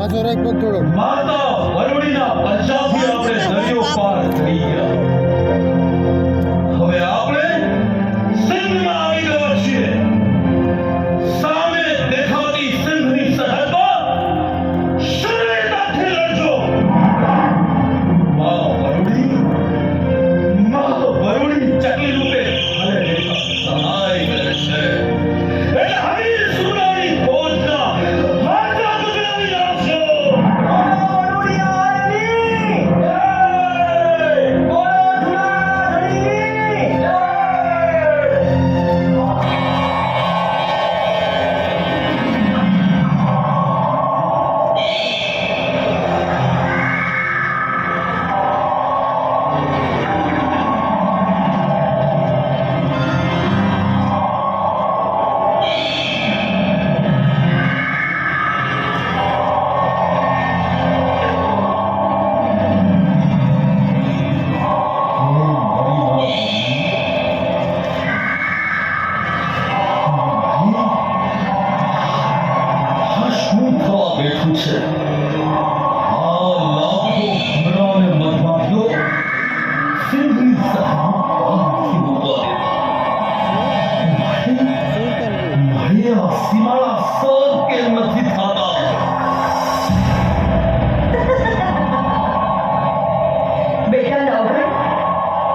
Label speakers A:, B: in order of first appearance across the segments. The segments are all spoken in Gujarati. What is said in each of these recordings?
A: પાછો રાખ પગ થોડો.
B: માતા વરુડીના પંજાબી આપણે દરિયો પાર કરી ગયા. હવે આપણે સિંધમાં આવી ગયા છીએ. સામે દેખાતી સિંધની સરહદ પર શૂરતાથી લડજો. માં વરુડી ચકલી રૂપે ભલે સહાય કરે છે. એટલે હમીર સુરાની ફોજના હાથા પકડાવી નાખશો. શું થવા બેઠું છે? આ લાખો ભમરા અને મધમાખીઓ સિંધની સરહદથી ઉભા રહે. મારે આ સીમાડા સર કેમ નથી થતા?
C: બેટા નવઘણ,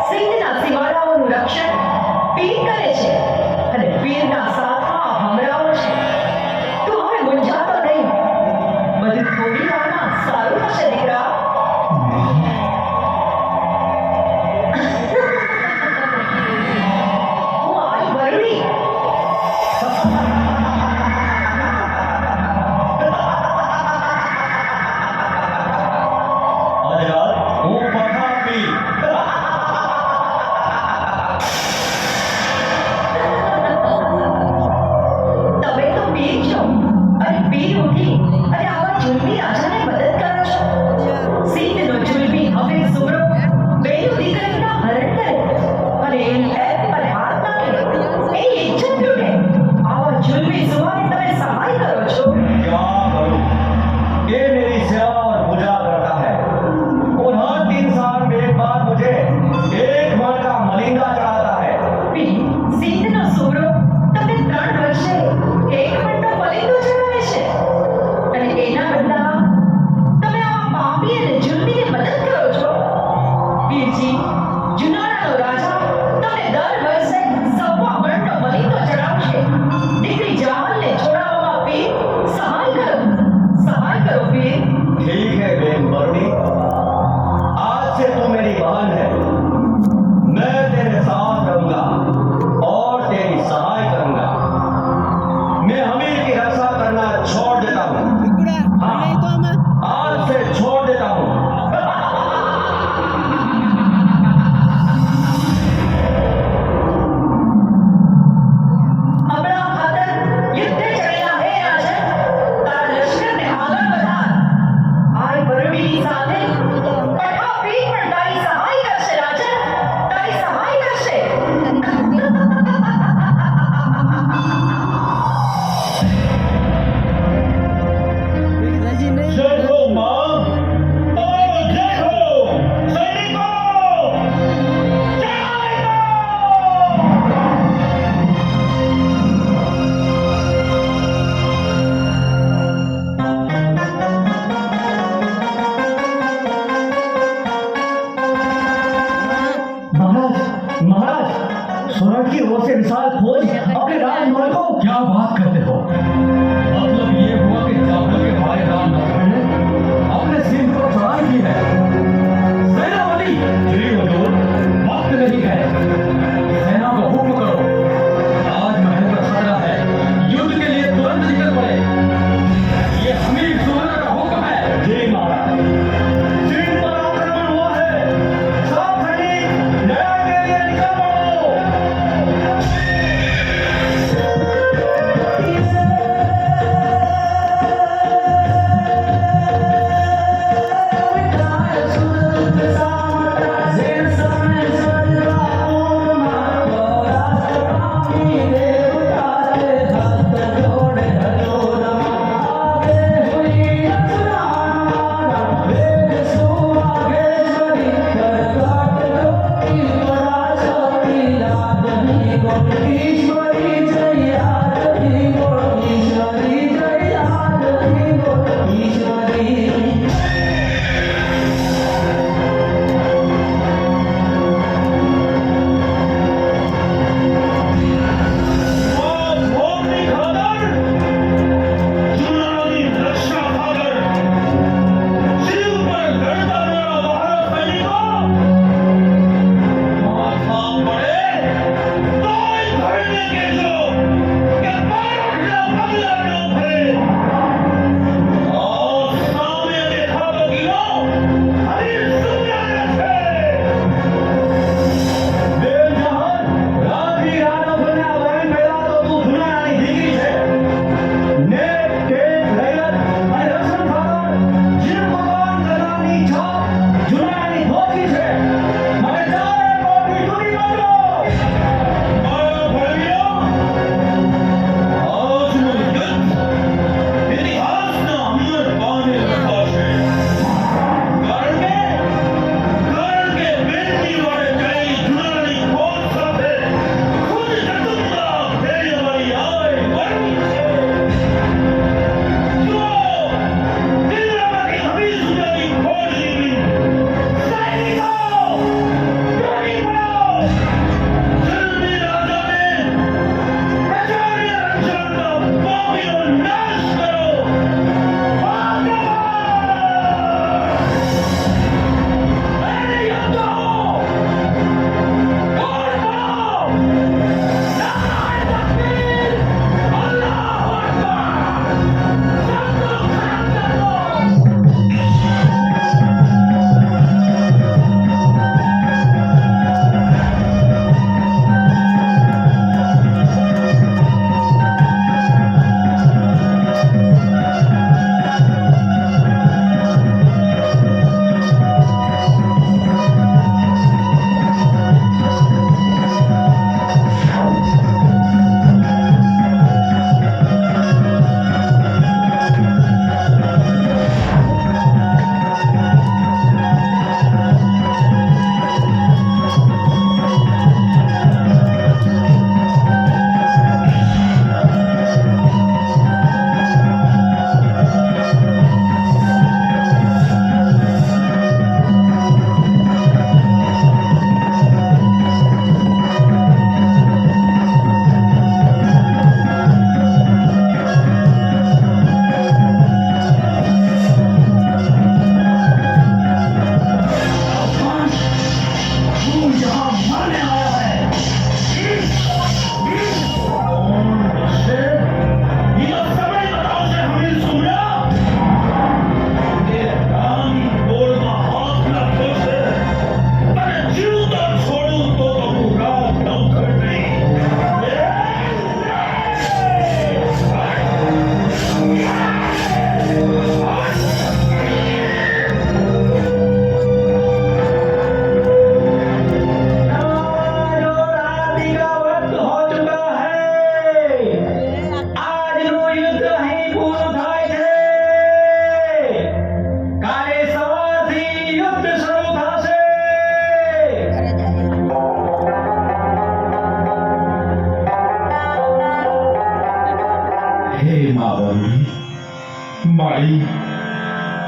C: સિંહના સીમાડાઓનું રક્ષણ પીર કરે છે અને પીરના સાથમાં ભમરાઓ છે. તું હવે મૂંઝાતો નહીં. બધું થોડી વારમાં સારું થશે દીકરા. હું આવી વરુડી.
B: આઝાદ હું પઠાપી.
C: તમે તો પીર છો અને પીર ઉઠી અને આવા જુલમી રાજાને મદદ કરો છો. સિંધનો જુલમી હવે સુમરો બેનું દીકરીના હરણ કરે અને એની એપ પર હાથ નાખે. એ ઇજ્જત લૂટે. આવા જુલમી સુવાને તમે સહાય કરો છો.
B: क्या करूं? ये मेरी सेवा और पूजा करता है और हर 3 साल में एक बार मुझे 1 मन का मलिंगा चढ़ाता है.
C: પીર, સિંધનો સુમરો તમને 3 વર્ષે એક મણનો મલિંદો ચડાવે છે અને એના બદલામાં તમે આવા પાપી અને જુલમીને મદદ કરો છો. પીરજી, જુનાળાનો રાજા તમને દર વર્ષે 100 મણનો મલિંદો ચડાવશે. દીકરી જહાલને છોડાવવામાં પીર સહાય કરો પીર.
B: ठीक है बेन वरुणी, आज से तू मेरी बहन है. मैं तेरे साथ रहूंगा और तेरी सहाय करूंगा. मैं हमीर की रक्षा करना छोड़ देता हूँ. हाँ, आज से छोड़ देता हूँ.
C: આપણા ખાતર યુદ્ધે ચડેલા હે રાજન, તારા લશ્કરને આગળ વધાર. આ વરુડીની સાથે પઠાપી પણ તારી સહાય કરશે રાજન, તારી સહાય કરશે.
B: जय हो माँ और जय हो सैनिकों. जय हो. महाराज, स्वर्ण की ओर से विशाल फौज अपने राजमहल को. क्या बात करते हो? मतलब ये हुआ कि जाफर के भाई राम नौकर ने अपने सिंह पर चढ़ाई की है. सेनापति जी हुजूर, वक्त नहीं है. सेना को हुक्म करो. आज महल का खतरा है. युद्ध के लिए तुरंत निकल पड़े. ये हमीर सुमरा का हुक्म है. जी महाराज. सिंह पर आक्रमण हुआ है. सब सैनिक न्याय के लिए निकल पड़ो.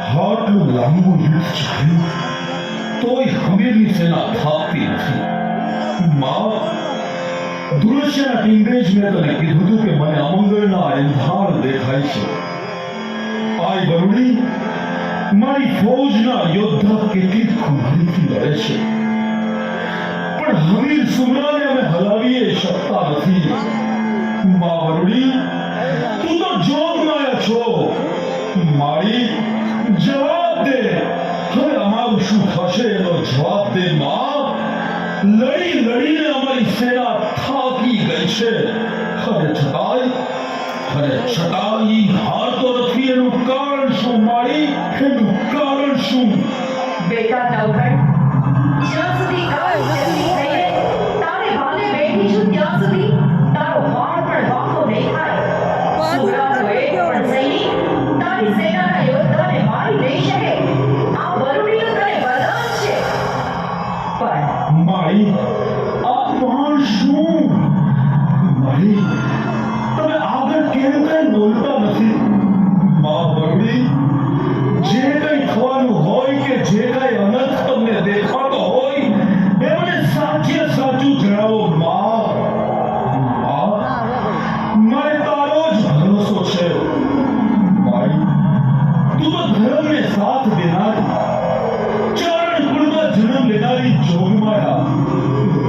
B: આટલું લાંબુ યુદ્ધ ચાલ્યું તોય હમીરની સેના થાકતી નથી. માં, દુર્શના ટીંગેજ મેં તને કીધું હતું કે મને અમંગળના એંધાણ દેખાય છે. આય વરુણી, મારી ફૌજના યોદ્ધા કેટલી ખુમારીથી લડે છે, પણ હમીર સુમરાને અમે હલાવીએ શકતા નથી. માં વરુણી, તું તો જોગમાયા છો. મારી જવાબ દે, હવે અમારું શું થશે એનો જવાબ દે. માં, લડી લડીને અમારી સેના થાકી ગઈ છે. અને છતાંય હારતો નથી. એનું કારણ શું મારી? એનું કારણ શું?
C: બેટા નવઘણ, જ્યાં સુધી કાળ જલ્દી થઈને તારે ભાલે બેઠી છું ત્યાં સુધી તારો વાળ પણ વાંકો નહીં થાય. સુરાનો એક પણ સૈનિક તારી સેનાના યોદ્ધાને મારી નહીં શકે. આ વરુણીનું તને વરદાન છે. પણ
B: મારી, આ પણ શું? મારી, તમે આગળ કેમ કઈ બોલતા નથી? માં વરુણી, જે કઈ થવાનું હોય કે જે કઈ અનર્થ તમને દેખાતો હોય એ મને સાચે સાચું જણાવો. માં, મારે તારો જ ભરોસો છે. મારી, તું તો ધર્મને સાથ દેનારી, ચારણ કુળમાં જન્મ લેનારી જોગમાયા.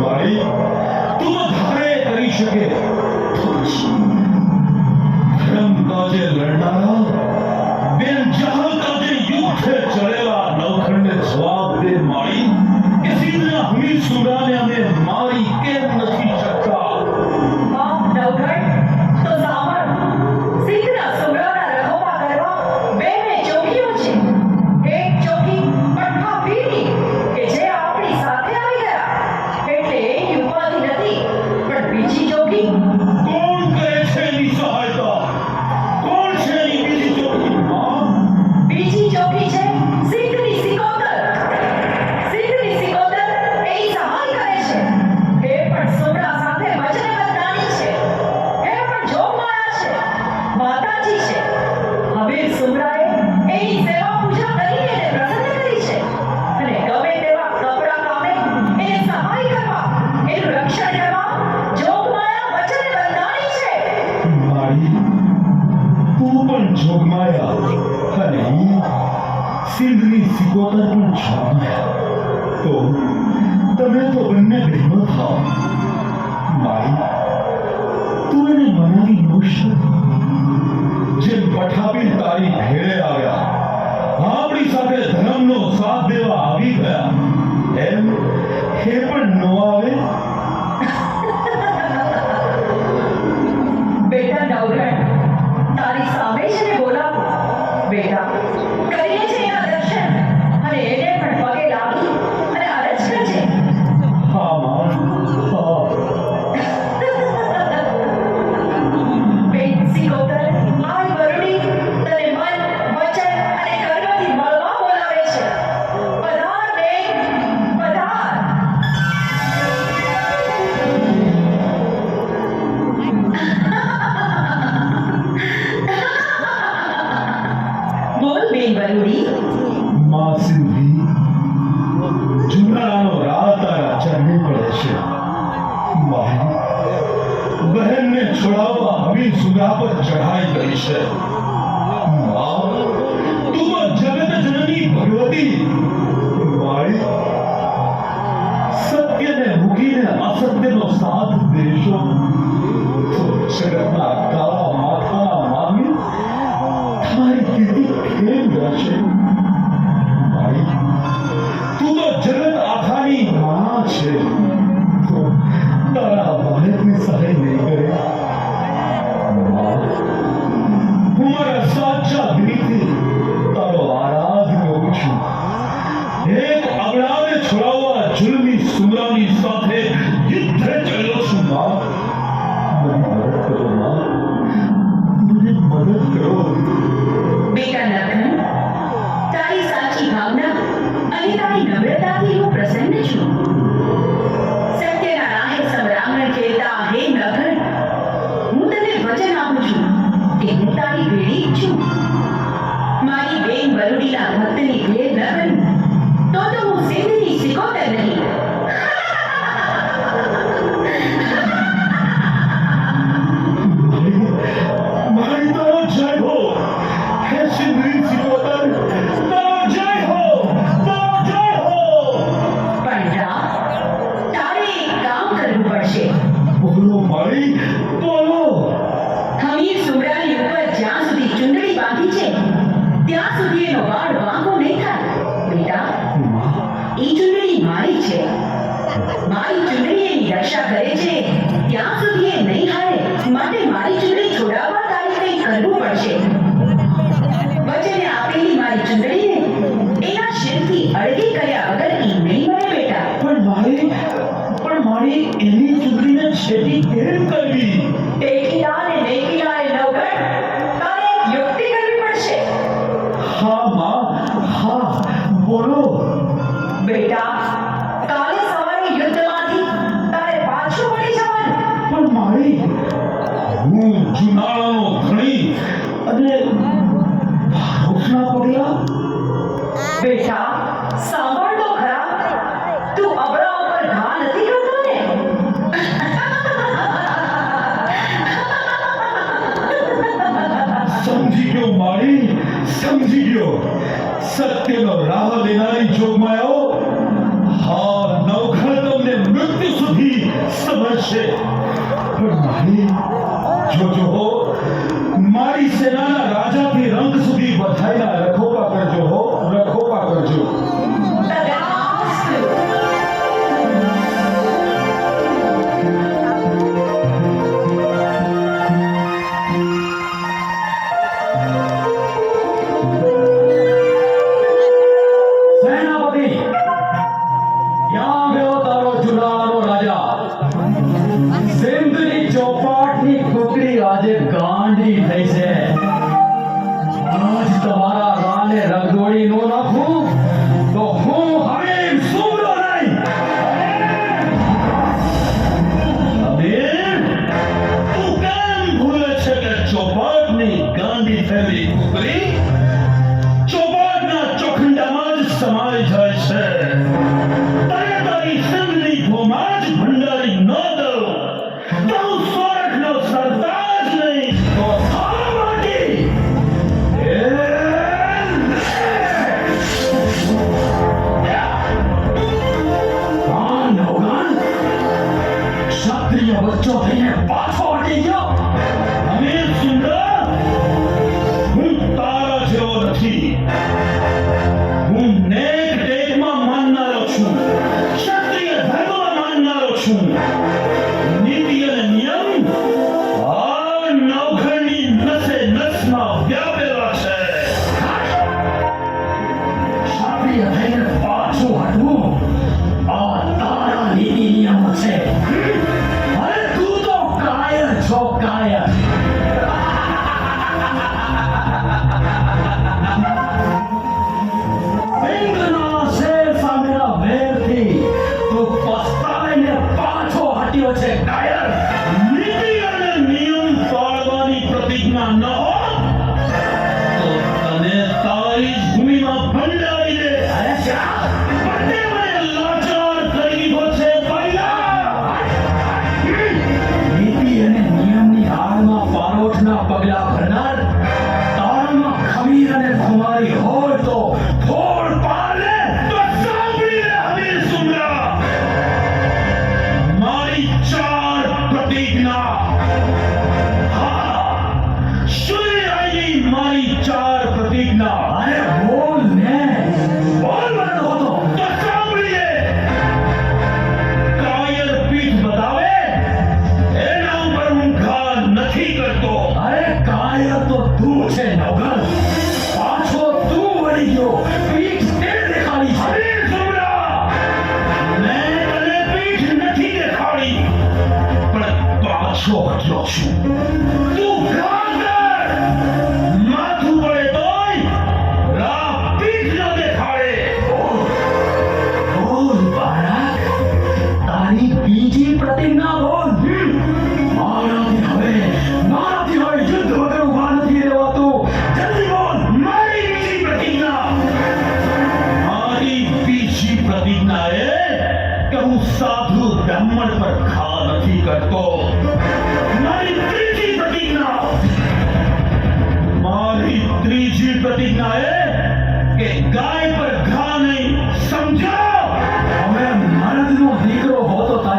B: મારી, તું તો ધારે કરી શકે ધર્મ કાજે લડનારા, બેન જહાં કાજે યુદ્ધે ચડેલા નવખંડને જવાબ દે. મારી, કે સિંધના હમીર સુરાને અમે મારી કેમ નથી શકતા?
C: બાપ નવઘણ, તો સાંભળ. સિંધના સુરાના રખોપા કરવા બે ચોકીઓ છે. એક ચોકી પઠા પીરની કે જે આપણી સાથે આવી ગયા, એટલે એ ઉપાધિ નથી. પણ બીજી ચોકી
B: કોણ કરે છે એની સહાયતા? કોણ છે એની બીજી ચોકી? માં,
C: બીજી ચોકી છે સિંધની સિકોતર. સિંધની સિકોતર એ સહાય કરે છે. એ પણ સુમરા સાથે વચને બંધાણી છે. એ પણ જોગમાયા છે, માતાજી છે. હવે સુમરાએ એની સેવા પૂજા કરીને એને પ્રસન્ન કરી છે. અને ગમે તેવા કપરા કામે એને સહાય કરવા, એનું રક્ષણ કરવા જોગમાયા વચને બંધાણી છે.
B: મારી, તું પણ જોગમાયા અને સિંધની સિકોતર પણ જોગમાયા. તો તમે તો બંને બહેનો થાવ. મારી, તું એને મનાવી ન શકે. જેમ પઠાપી તારી ભેળે આવ્યા, આપણી સાથે ધર્મનો સાથ દેવા આવી ગયા, એમ એ પણ ન આવે.
C: બેટા નવઘણ, તારી સામે છે ને બોલાવો. બેટા, કરીએ છે એના દર્શન અને એને પણ પગે લાગી અને અરજ કરજે.
B: હા માં, હા.
C: બેન સિકોતર, આય વરુણી તને મન, વચન અને કર્મથી મળવા બોલાવે છે. પધાર બેન, પધાર. બોલ બેન વરુણી.
B: માં સિંધી, જુનારાનો રાત તારા ચરણે પડે છે. મારી, બહેનને છોડાવવા હમીર સુગા પર ચઢાઈ ગઈ છે. માં, તું તો જગત જનની ભગવતી. મારી, સત્યને મૂકીને અસત્યનો સાથ દેશો તો જગતના કાળા માથાના મામી તમારી કીર્તિ કેમ રહેશે? મારી, તું તો જગત આખાની માં છે. તો તારા બાળકને સહાય નહીં કરે. માં, હું મારા સાચા દિલથી તારો આરાધ કરું છું. એક અબળાને છોડાવવા જુલમી સુમરાની સાથે યુદ્ધે ચડ્યો છું. માં, મને મદદ કરો. માં, મને મદદ કરો.
C: બેટા નવઘણ, તારી વરુડીના ભક્તની ભેદ ન બની તો હું સિંધની સિકોતર નહીં.
B: મારી તો જય હો હે સિંધની સિકોતર, તો જય હો, તો જય હો.
C: પણ રા, તારે એક કામ કરવું પડશે.
B: બોલો મારી, બોલો.
C: હમીર સુમરાની ઉપર જ્યાં સુધી ચુંદડી બાંધી છે ત્યાં સુધી એનો વાળ વાંકો નહીં થાય. બેટા, ઈ ચુંદડી મારી છે. મારી ચુંદડી એની રક્ષા કરે છે ત્યાં સુધી એ નહીં હારે. માટે મારી ચુંદડી છોડાવવા તારે કંઈ કરવું પડશે. વચને આપેલી મારી ચુંદડીને એના શિરથી અડગી કર્યા વગર ઈ નહીં મળે બેટા.
B: પણ મારી એની ચૂંટણીને છેટી કેમ કરવી?
C: ટેકીલા ને નેકીલા એ નવગણ, તારે એક યુક્તિ કરવી પડશે.
B: હા માં, હા, બોલો.
C: બેટા, કાલે સવારે યુદ્ધમાંથી તારે પાછું વળી જવાનું.
B: પણ મારી, હું જુનાળાનો ધણી અને ભારોસના પગલા.
C: બેટા, સાંભળ તો ખરા. તું અબળા ઉપર ઘા નથી કરતો ને?
B: સમજી ગયો મારી, સમજી ગયો. સત્યનો રાહ લેનારી જોગમાયાઓ, હા, નવખણ તમને મૃત્યુ સુધી સમજશે. પણ મારી, જોજો હો, મારી સેનાના રાજાથી રંગ સુધી બધાયના રખોપા કરજો હો, રખોપા કરજો.
C: તથાસ્તુ.
B: સેનાપતિ, ક્યાં ગયો તારો જુનાળાનો રાજા? સિંધની ચોપાટની કુકડી આજે ગાંડી થઈ છે. આજ તમારા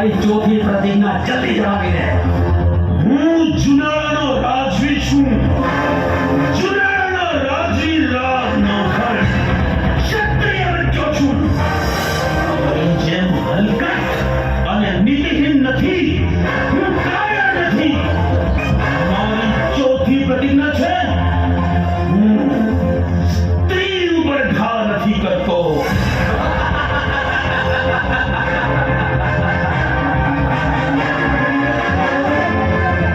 B: તમારી ચોથી પ્રતિજ્ઞા જલ્દી જણાવી દે.
A: હું જુનાળાનો રાજવી છું. જુનાળાનો રાજવી રાજનો ખર્ચ ક્ષત્રિય બચ્ચો છું. તમારી જેમ હલકટ અને નીતિહીન નથી. હું કાયર નથી. મારી ચોથી પ્રતિજ્ઞા છે, હું સ્ત્રી ઉપર ઘા નથી કરતો.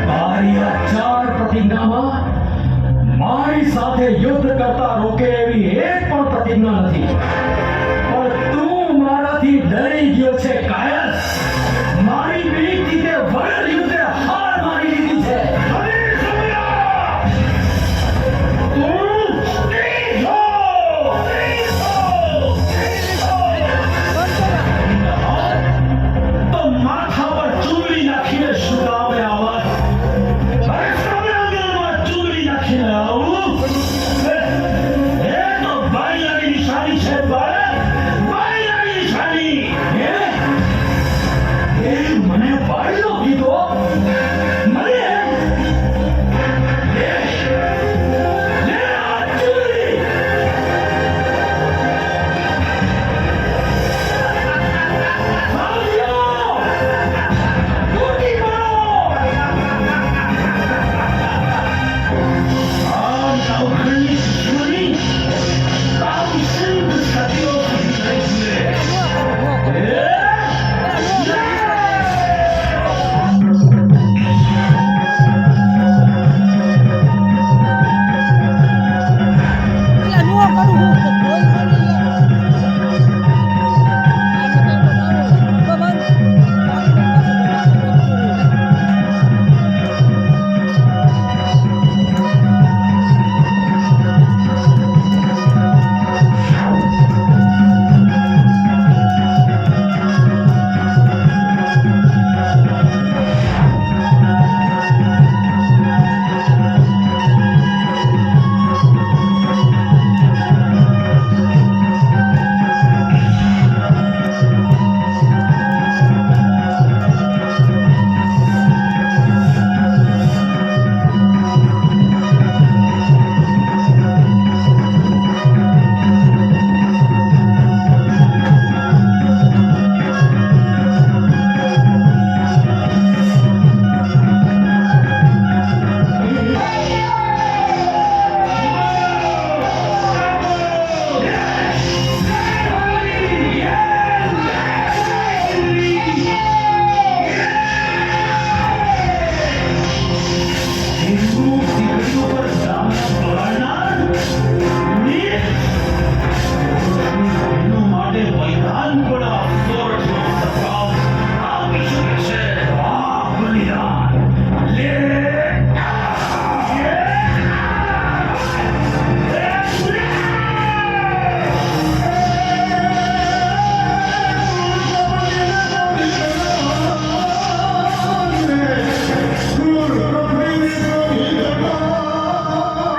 B: મારી આ ચાર પ્રતિજ્ઞામાં મારી સાથે યુદ્ધ કરતા રોકે એવી એક પણ પ્રતિજ્ઞા નથી. પણ તું મારાથી ડરી ગયો છે કાયર. મારી બીકથી તે વગર યુદ્ધે હાર માની લીધી છે.
A: અરે સમ્યા! તું સ્ત્રી છો! સ્ત્રી છો! સ્ત્રી છો! તો માથા પર ચૂંદડી નાખીને શું કામે આવા? અરે સમ્યામાં ચૂંદડી નાખીને આવું? એ તો બાઈલાની નિશાની છે બાળક! બાઈલાની નિશાની!
B: એ મને બાળ્યો કીધો. મને લે આ ચૂંદડી. સાવજો! તૂટી પડો!
A: આ નવખંડની દુશ્મની તારું સિંધ સદીઓ સુધી રહેશે.
D: Mira, no, Maru,